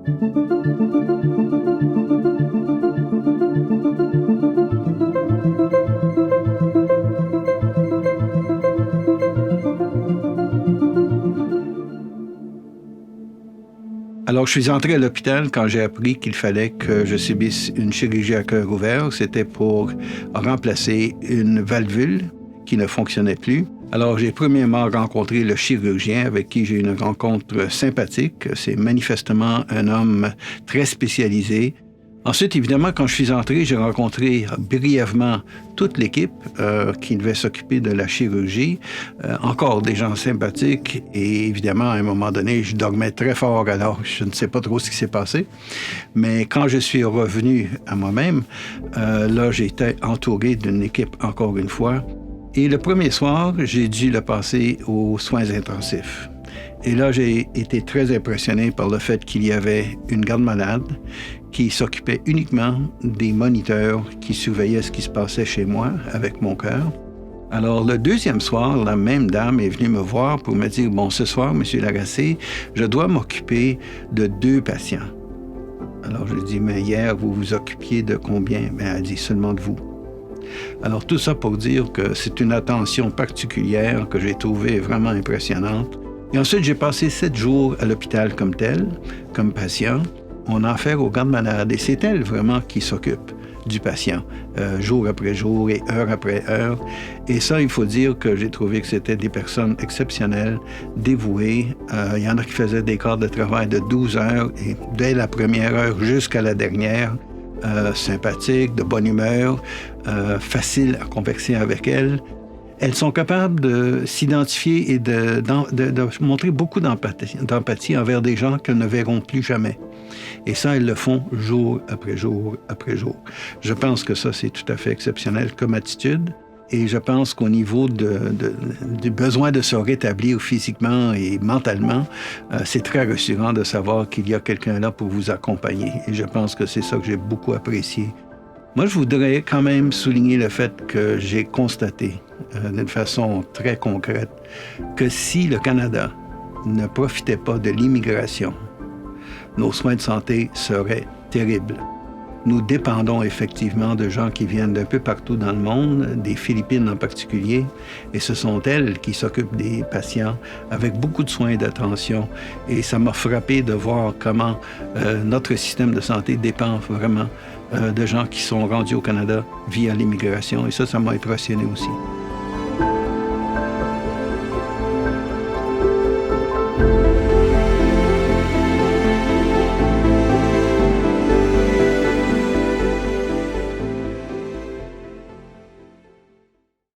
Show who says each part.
Speaker 1: Alors, je suis entré à l'hôpital quand j'ai appris qu'il fallait que je subisse une chirurgie à cœur ouvert. C'était pour remplacer une valvule qui ne fonctionnait plus. Alors, j'ai premièrement rencontré le chirurgien avec qui j'ai eu une rencontre sympathique. C'est manifestement un homme très spécialisé. Ensuite, évidemment, quand je suis entré, j'ai rencontré brièvement toute l'équipe qui devait s'occuper de la chirurgie. Encore des gens sympathiques et évidemment, à un moment donné, je dormais très fort, alors je ne sais pas trop ce qui s'est passé. Mais quand je suis revenu à moi-même, là, j'étais entouré d'une équipe, encore une fois. Et le premier soir, j'ai dû le passer aux soins intensifs. Et là, j'ai été très impressionné par le fait qu'il y avait une garde-malade qui s'occupait uniquement des moniteurs qui surveillaient ce qui se passait chez moi avec mon cœur. Alors, le deuxième soir, la même dame est venue me voir pour me dire « Bon, ce soir, M. Lagacé, je dois m'occuper de 2 patients. » Alors, je lui dis « Mais hier, vous vous occupiez de combien? » Elle dit « Seulement de vous. » Alors, tout ça pour dire que c'est une attention particulière que j'ai trouvée vraiment impressionnante. Et ensuite, j'ai passé 7 jours à l'hôpital comme tel, comme patient. On a affaire aux gardes-malades et c'est elle vraiment qui s'occupe du patient, jour après jour et heure après heure. Et ça, il faut dire que j'ai trouvé que c'était des personnes exceptionnelles, dévouées. Il y en a qui faisaient des quarts de travail de 12 heures et dès la première heure jusqu'à la dernière, sympathiques, de bonne humeur, facile à converser avec elles. Elles sont capables de s'identifier et de montrer beaucoup d'empathie envers des gens qu'elles ne verront plus jamais. Et ça, elles le font jour après jour après jour. Je pense que ça, c'est tout à fait exceptionnel comme attitude. Et je pense qu'au niveau du besoin de se rétablir physiquement et mentalement, c'est très rassurant de savoir qu'il y a quelqu'un là pour vous accompagner. Et je pense que c'est ça que j'ai beaucoup apprécié. Moi, je voudrais quand même souligner le fait que j'ai constaté d'une façon très concrète que si le Canada ne profitait pas de l'immigration, nos soins de santé seraient terribles. Nous dépendons effectivement de gens qui viennent d'un peu partout dans le monde, des Philippines en particulier, et ce sont elles qui s'occupent des patients avec beaucoup de soins et d'attention. Et ça m'a frappé de voir comment notre système de santé dépend vraiment de gens qui sont rendus au Canada via l'immigration. Et ça m'a impressionné aussi.